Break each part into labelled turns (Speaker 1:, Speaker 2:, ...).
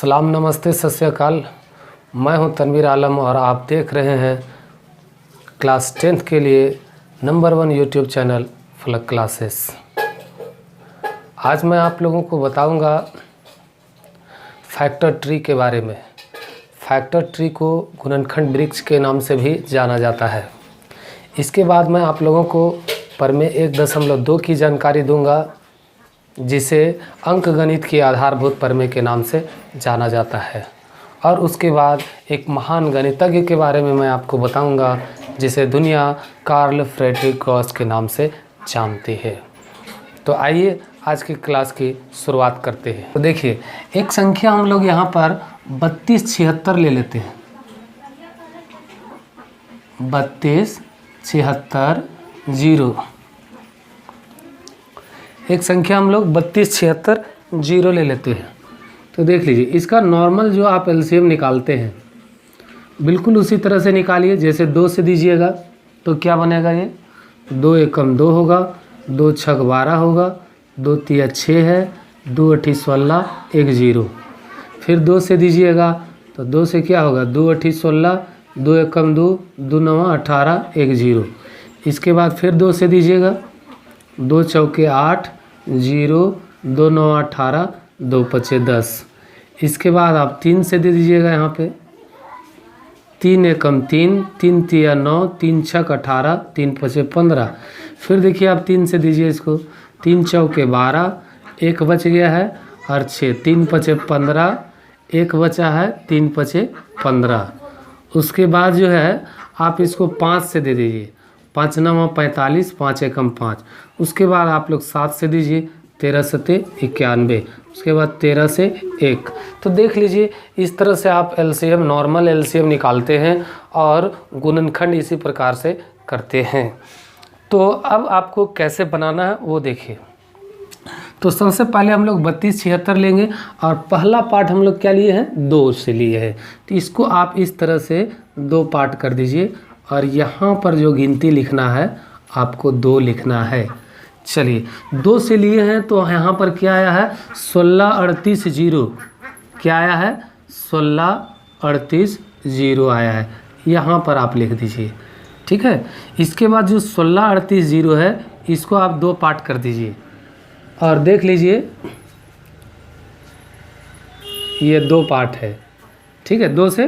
Speaker 1: सलाम, नमस्ते, सत श्री अकाल। मैं हूं तनवीर आलम और आप देख रहे हैं क्लास 10th के लिए नंबर 1 यूट्यूब चैनल फलक क्लासेस। आज मैं आप लोगों को बताऊंगा फैक्टर ट्री के बारे में। फैक्टर ट्री को गुणनखंड वृक्ष के नाम से भी जाना जाता है। इसके बाद मैं आप लोगों को प्रमेय 1.2 की जानकारी दूंगा, जिसे अंकगणित की आधारभूत प्रमेय के नाम से जाना जाता है। और उसके बाद एक महान गणितज्ञ के बारे में मैं आपको बताऊंगा, जिसे दुनिया कार्ल फ्रेडरिक गॉस के नाम से जानती है। तो आइए आज की क्लास की शुरुआत करते हैं। तो देखिए, एक संख्या हम लोग यहाँ पर 3276 ले लेते हैं। 3276 0। एक संख्या हम लोग 3276 0 ले लेते हैं। तो देख लीजिए, इसका नॉर्मल जो आप एलसीएम निकालते हैं बिल्कुल उसी तरह से निकालिए जैसे 2 से दीजिएगा तो क्या बनेगा। ये 2 एकम 2 होगा, 2 छक 12 होगा, 2 तिया 6 है, 2 अठी 16, 1 0। फिर 2 से दीजिएगा तो 2 से क्या होगा, 2 अठी 16, 2 एकम 2, 2 9 18, 1 0। इसके बाद फिर 2 से दीजिएगा, 2 चौके 8 0, 2 9 18, 2 पचे 10। इसके बाद आप 3 से दे दीजिएगा यहाँ पे, 3 एकम 3, 3 तिया 9, 3 छक 18, 3 पचे 15। फिर देखिए आप 3 से दीजिए इसको, 3 चौके 12, 1 बच गया है और 6, 3 पचे 15, 1 बचा है, 3 पचे 15। उसके बाद जो है आप इसको 5 से दे दीजिए, 5 9 45, 5 एकम 5। उसके बाद आप लोग 7 से दीजिए, 13 सते 91। उसके बाद 13 से 1। तो देख लीजिए, इस तरह से आप एलसीएम, नॉर्मल एलसीएम निकालते हैं और गुणनखंड इसी प्रकार से करते हैं। तो अब आपको कैसे बनाना है वो देखिए। तो सबसे पहले हम लोग 3276 लेंगे और पहला पार्ट हम लोग क्या लिए हैं, 2 से लिए हैं। तो इसको आप इस तरह से 2 पार्ट कर दीजिए और यहाँ पर जो गिनती लिखना है आपको 2 लिखना है। चलिए, 2 से लिए हैं तो यहाँ पर क्या आया है, 16 38 0। क्या आया है, 16 38 0 आया है। यहाँ पर आप लिख दीजिए, ठीक है। इसके बाद जो 16 38 0 है इसको आप 2 पार्ट कर दीजिए और देख लीजिए ये 2 पार्ट है, ठीक है। 2 से,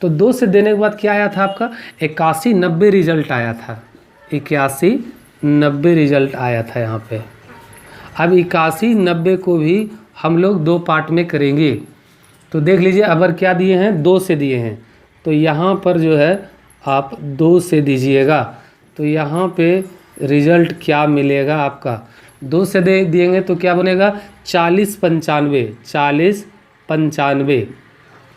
Speaker 1: तो 2 से देने के बाद क्या आया था आपका, 81 90 रिजल्ट आया था। 81 90 रिजल्ट आया था यहाँ पे। अब 81 90 को भी हम लोग 2 पार्ट में करेंगे। तो देख लीजिए, अगर क्या दिए हैं, 2 से दिए हैं तो यहाँ पर जो है आप 2 से दीजिएगा तो यहाँ पे रिजल्ट क्या मिलेगा आपका, 2 से देंगे तो क्या बनेगा, 40 95, 40 95,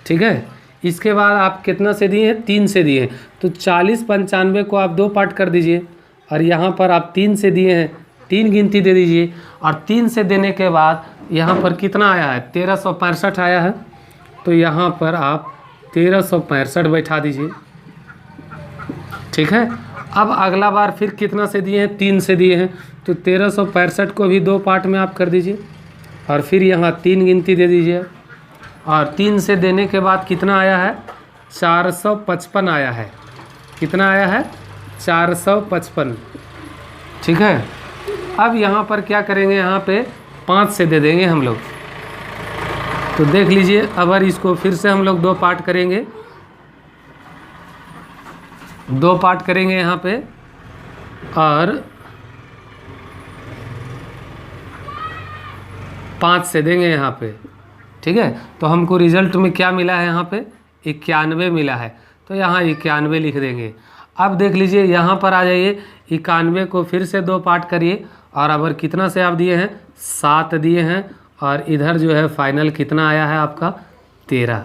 Speaker 1: ठीक है। इसके बाद आप कितना से दिए हैं, 3 से दिए हैं तो 40 95 को आप 2 पार्ट कर दीजिए और यहाँ पर आप 3 से दिए हैं, 3 गिनती दे दीजिए। और 3 से देने के बाद यहाँ पर कितना आया है, 1365 आया है। तो यहाँ पर आप 1365 बैठा दीजिए, ठीक है। अब अगला बार फिर कितना से दिए हैं, 3 से दिए हैं तो 1365 को भी 2 पार्ट में आप कर दीजिए और फिर यहाँ 3 गिनती दे दीजिए। और 3 से देने के बाद कितना आया है, 455 आया है। कितना आया है, 455, ठीक है। अब यहाँ पर क्या करेंगे, यहाँ पे 5 से दे देंगे हम लोग। तो देख लीजिए, अगर इसको फिर से हम लोग 2 पार्ट करेंगे, 2 पार्ट करेंगे यहाँ पे और 5 से देंगे यहाँ पे, ठीक है। तो हमको रिजल्ट में क्या मिला है, यहाँ पे 91 मिला है। तो यहाँ 91 लिख देंगे। अब देख लीजिए, यहाँ पर आ जाइए, 91 को फिर से 2 पार्ट करिए और अगर कितना से आप दिए हैं, 7 दिए हैं और इधर जो है फाइनल कितना आया है आपका, 13,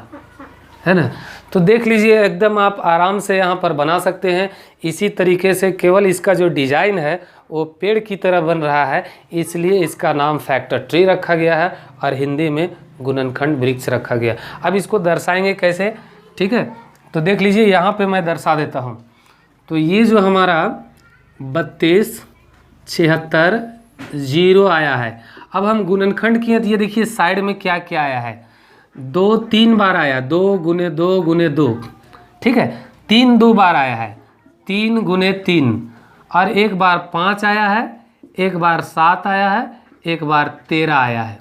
Speaker 1: है ना। तो देख लीजिए, एकदम आप आराम से यहाँ पर बना सकते हैं। इसी तरीके से केवल इसका जो डिज़ाइन है वो पेड़ की तरह बन रहा है, इसलिए इसका नाम फैक्टर ट्री रखा गया है और हिंदी में गुणनखंड वृक्ष रखा गया। अब इसको दर्शाएंगे कैसे, ठीक है। तो देख लीजिए, यहाँ पे मैं दर्शा देता हूँ। तो ये जो हमारा 3276 0 आया है। अब हम गुणनखंड किए तो ये देखिए साइड में क्या क्या आया है, 2 3 बार आया, 2 गुने 2 गुने 2, ठीक है। 3 2 बार आया है, 3 गुने 3, और एक बार 5 आया है, एक बार 7 आया है, एक बार 13 आया है,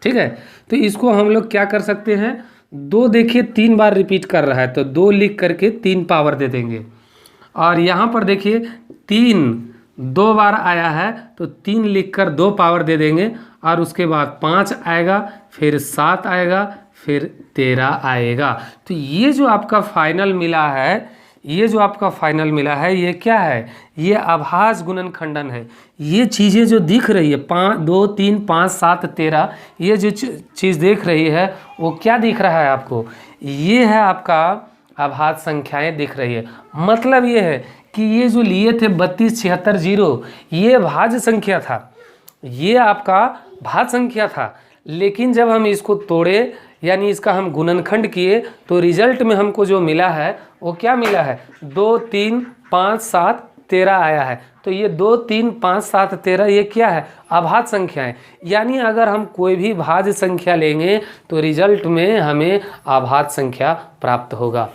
Speaker 1: ठीक है। तो इसको हम लोग क्या कर सकते हैं, 2 देखिए 3 बार रिपीट कर रहा है तो 2 लिख करके 3 पावर दे देंगे। और यहाँ पर देखिए 3 2 बार आया है तो 3 लिख कर 2 पावर दे देंगे, और उसके बाद 5 आएगा, फिर 7 आएगा, फिर 13 आएगा। तो ये जो आपका फाइनल मिला है, ये जो आपका फाइनल मिला है, ये क्या है, ये अभाज्य गुणनखंडन है। ये चीज़ें जो दिख रही है 5 2 3 5 7 13, ये जो चीज़ देख रही है वो क्या दिख रहा है आपको, ये है आपका अभाज्य संख्याएं दिख रही है। मतलब ये है कि ये जो लिए थे 32 76 0, ये भाज्य संख्या था, ये आपका भाज्य संख्या था। लेकिन जब हम इसको तोड़े यानी इसका हम गुणनखंड किए तो रिजल्ट में हमको जो मिला है वो क्या मिला है, 2 3 5 7 13 आया है। तो ये 2 3 5 7 13 ये क्या है, अभाज्य संख्या है। यानी अगर हम कोई भी भाज्य संख्या लेंगे तो रिजल्ट में हमें अभाज्य संख्या प्राप्त होगा।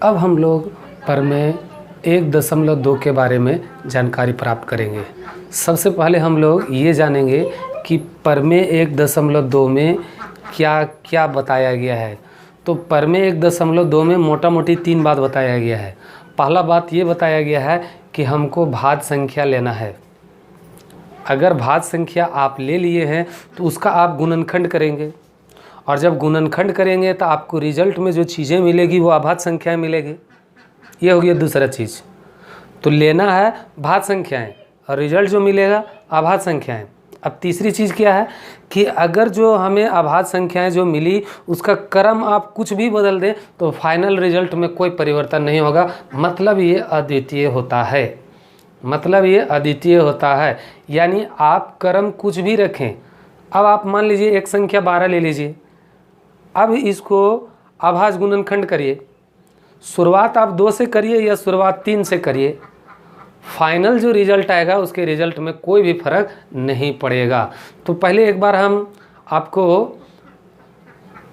Speaker 1: अब हम लोग प्रमेय 1.2 के बारे में जानकारी प्राप्त करेंगे। सबसे पहले हम लोग ये जानेंगे कि प्रमेय 1.2 में क्या क्या बताया गया है। तो प्रमेय 1.2 में मोटा मोटी 3 बात बताया गया है। पहला बात ये बताया गया है कि हमको भाज्य संख्या लेना है। अगर भाज्य संख्या आप ले लिए हैं तो उसका आप गुणनखंड करेंगे, और जब गुणनखंड करेंगे तो आपको रिजल्ट में जो चीज़ें मिलेगी वो अभाज्य संख्याएं मिलेगी। ये हो गया दूसरा चीज़। तो लेना है भाज्य संख्याएं और रिजल्ट जो मिलेगा अभाज्य संख्याएं। अब तीसरी चीज़ क्या है कि अगर जो हमें अभाज्य संख्याएं जो मिली उसका क्रम आप कुछ भी बदल दें तो फाइनल रिजल्ट में कोई परिवर्तन नहीं होगा। मतलब ये अद्वितीय होता है, मतलब ये अद्वितीय होता है। यानी आप क्रम कुछ भी रखें। अब आप मान लीजिए एक संख्या 12 ले लीजिए, अब इसको अभाज्य गुणनखंड करिए। शुरुआत आप 2 से करिए या शुरुआत 3 से करिए, फाइनल जो रिजल्ट आएगा उसके रिजल्ट में कोई भी फर्क नहीं पड़ेगा। तो पहले एक बार हम आपको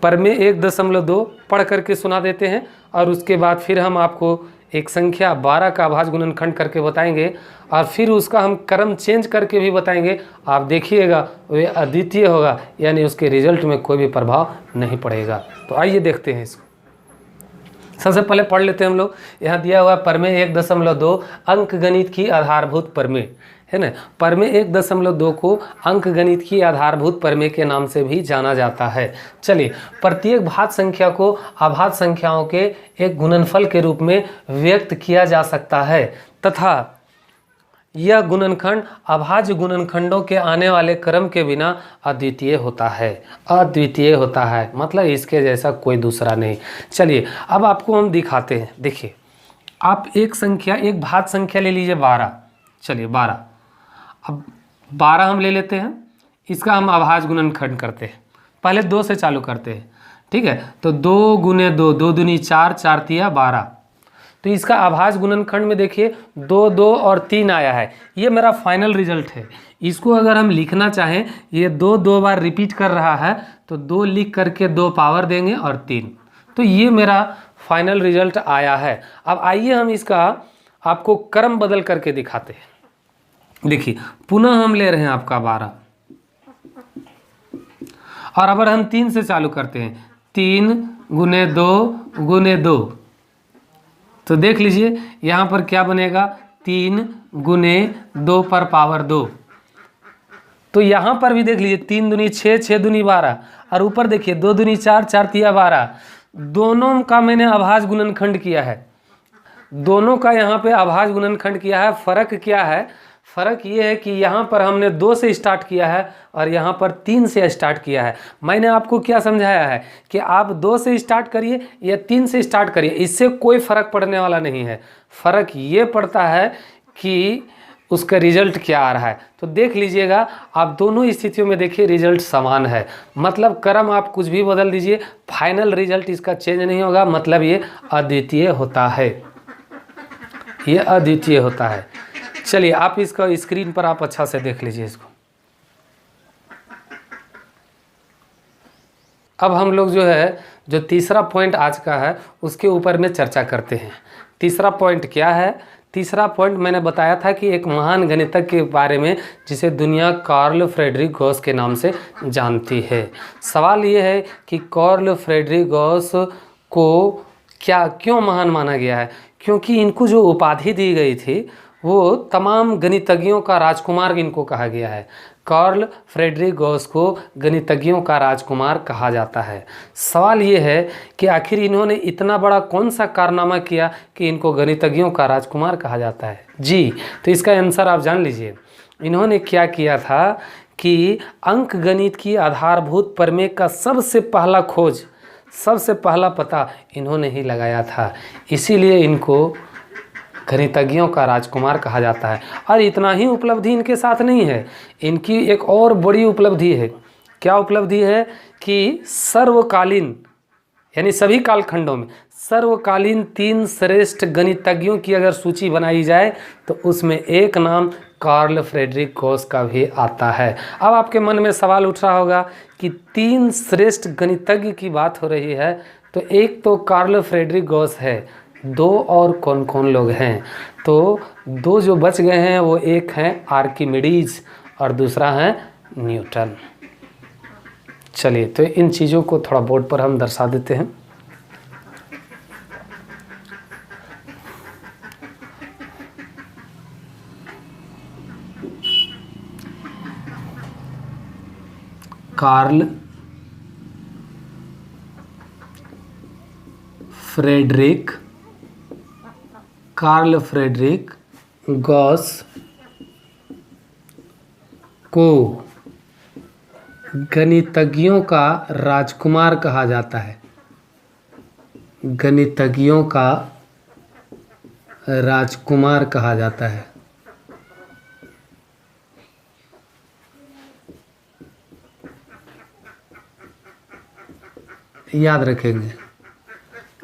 Speaker 1: प्रमेय 1.2 पढ़ करके सुना देते हैं, और उसके बाद फिर हम आपको एक संख्या 12 का अभाज्य गुणनखंड करके बताएंगे, और फिर उसका हम क्रम चेंज करके भी बताएंगे। आप देखिएगा वे अद्वितीय होगा, यानी उसके रिजल्ट में कोई भी प्रभाव नहीं पड़ेगा। तो आइए देखते हैं इसको। सबसे पहले पढ़ लेते हैं हम लोग। यहाँ दिया हुआ प्रमेय 1.2 अंकगणित की आधारभूत प्रमेय है ना। प्रमेय 1.2 को अंकगणित की आधारभूत प्रमेय के नाम से भी जाना जाता है। चलिए, प्रत्येक भाज्य संख्या को अभाज्य संख्याओं के एक गुणनफल के रूप में व्यक्त किया जा सकता है, तथा यह गुणनखंड अभाज्य गुणनखंडों के आने वाले क्रम के बिना अद्वितीय होता है। अद्वितीय होता है मतलब इसके जैसा कोई दूसरा नहीं। चलिए अब आपको हम दिखाते हैं। देखिए, आप एक संख्या, एक भाज्य संख्या ले लीजिए 12। चलिए 12, अब 12 हम ले लेते हैं, इसका हम अभाज्य गुणनखंड करते हैं। पहले 2 से चालू करते हैं, ठीक है। तो 2 गुने 2, 2 दूनी 4, 4 तिया 12। तो इसका अभाज्य गुणनखंड में देखिए 2 2 और 3 आया है। ये मेरा फाइनल रिजल्ट है। इसको अगर हम लिखना चाहें, ये 2 2 बार रिपीट कर रहा है तो 2 लिख करके 2 पावर देंगे और 3। तो ये मेरा फाइनल रिजल्ट आया है। अब आइए हम इसका आपको क्रम बदल करके दिखाते हैं। देखिए, पुनः हम ले रहे हैं आपका 12, और अगर हम 3 से चालू करते हैं, 3 गुने 2 गुने 2, तो देख लीजिए यहाँ पर क्या बनेगा, 3 गुने 2 पर पावर 2। तो यहाँ पर भी देख लीजिए 3 दूनी 6, 6 दूनी 12, और ऊपर देखिए 2 दूनी 4, 4 तिया 12। दोनों का मैंने अभाज्य गुणनखंड किया है, दोनों का यहाँ पे अभाज्य गुणनखंड किया है। फर्क क्या है, फ़र्क ये है कि यहाँ पर हमने 2 से स्टार्ट किया है और यहाँ पर 3 से स्टार्ट किया है। मैंने आपको क्या समझाया है कि आप 2 से स्टार्ट करिए या 3 से स्टार्ट करिए, इससे कोई फ़र्क पड़ने वाला नहीं है। फ़र्क ये पड़ता है कि उसका रिजल्ट क्या आ रहा है। तो देख लीजिएगा, आप दोनों स्थितियों में देखिए रिजल्ट समान है। मतलब क्रम आप कुछ भी बदल दीजिए, फाइनल रिजल्ट इसका चेंज नहीं होगा। मतलब ये अद्वितीय होता है, ये अद्वितीय होता है। चलिए आप इसका स्क्रीन पर आप अच्छा से देख लीजिए इसको। अब हम लोग जो है जो तीसरा पॉइंट आज का है उसके ऊपर में चर्चा करते हैं। तीसरा पॉइंट क्या है? तीसरा पॉइंट मैंने बताया था कि एक महान गणितज्ञ के बारे में जिसे दुनिया कार्ल फ्रेडरिक गॉस के नाम से जानती है। सवाल ये है कि कार्ल फ्रेडरिक गॉस को क्यों महान माना गया है? क्योंकि इनको जो उपाधि दी गई थी वो तमाम गणितज्ञों का राजकुमार इनको कहा गया है। कार्ल फ्रेडरिक गॉस को गणितज्ञों का राजकुमार कहा जाता है। सवाल ये है कि आखिर इन्होंने इतना बड़ा कौन सा कारनामा किया कि इनको गणितज्ञों का राजकुमार कहा जाता है? जी, तो इसका आंसर आप जान लीजिए। इन्होंने क्या किया था कि अंक गणित की आधारभूत प्रमेय का सबसे पहला खोज, सबसे पहला पता इन्होंने ही लगाया था। इसीलिए इनको गणितज्ञों का राजकुमार कहा जाता है। और इतना ही उपलब्धि इनके साथ नहीं है, इनकी एक और बड़ी उपलब्धि है। क्या उपलब्धि है? कि सर्वकालीन यानी सभी कालखंडों में सर्वकालीन 3 श्रेष्ठ गणितज्ञों की अगर सूची बनाई जाए तो उसमें एक नाम कार्ल फ्रेडरिक गॉस का भी आता है। अब आपके मन में सवाल उठ रहा होगा कि 3 श्रेष्ठ गणितज्ञ की बात हो रही है, तो एक तो कार्ल फ्रेडरिक गॉस है, 2 और कौन कौन लोग हैं? तो 2 जो बच गए हैं वो एक हैं आर्किमिडीज और दूसरा है न्यूटन। चलिए तो इन चीज़ों को थोड़ा बोर्ड पर हम दर्शा देते हैं। कार्ल फ्रेडरिक गॉस को गणितज्ञों का राजकुमार कहा जाता है। गणितज्ञों का राजकुमार कहा जाता है। याद रखेंगे,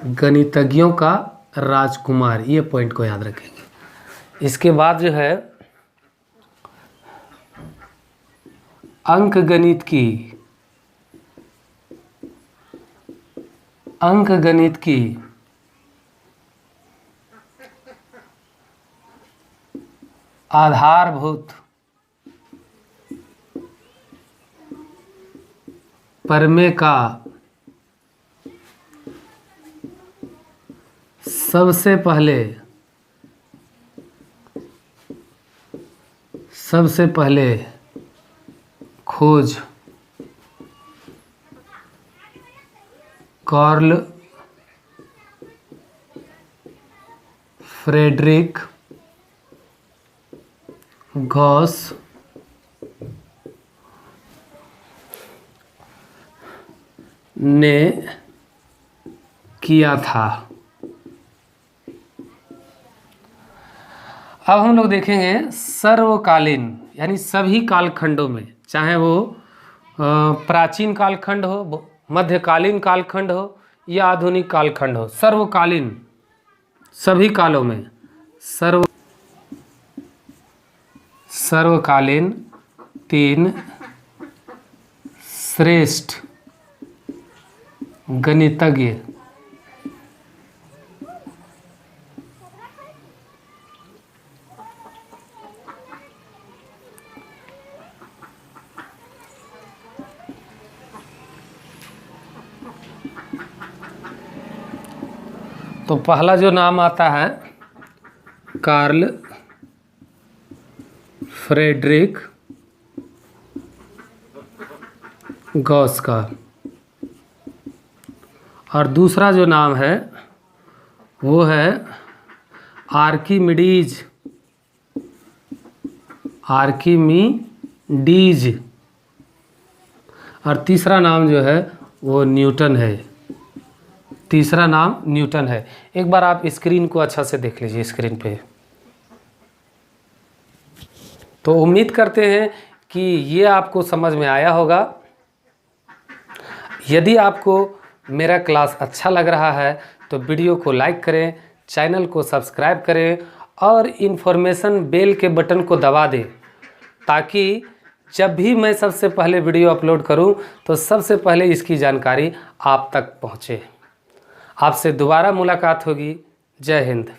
Speaker 1: गणितज्ञों का राजकुमार, ये पॉइंट को याद रखेंगे। इसके बाद जो है अंक गणित की आधारभूत प्रमेय का सबसे पहले खोज कार्ल फ्रेडरिक गॉस ने किया था। अब हम लोग देखेंगे सर्वकालीन यानी सभी कालखंडों में, चाहे वो प्राचीन कालखंड हो, मध्यकालीन कालखंड हो या आधुनिक कालखंड हो, सर्वकालीन सभी कालों में सर्वकालीन 3 श्रेष्ठ गणितज्ञ तो पहला जो नाम आता है कार्ल फ्रेडरिक गॉस का, और दूसरा जो नाम है वो है आर्किमिडीज, और तीसरा नाम जो है वो न्यूटन है। तीसरा नाम न्यूटन है। एक बार आप स्क्रीन को अच्छा से देख लीजिए स्क्रीन पे। तो उम्मीद करते हैं कि ये आपको समझ में आया होगा। यदि आपको मेरा क्लास अच्छा लग रहा है तो वीडियो को लाइक करें, चैनल को सब्सक्राइब करें और इन्फॉर्मेशन बेल के बटन को दबा दें, ताकि जब भी मैं सबसे पहले वीडियो अपलोड करूं तो सबसे पहले इसकी जानकारी आप तक पहुंचे। आपसे दोबारा मुलाकात होगी। जय हिंद।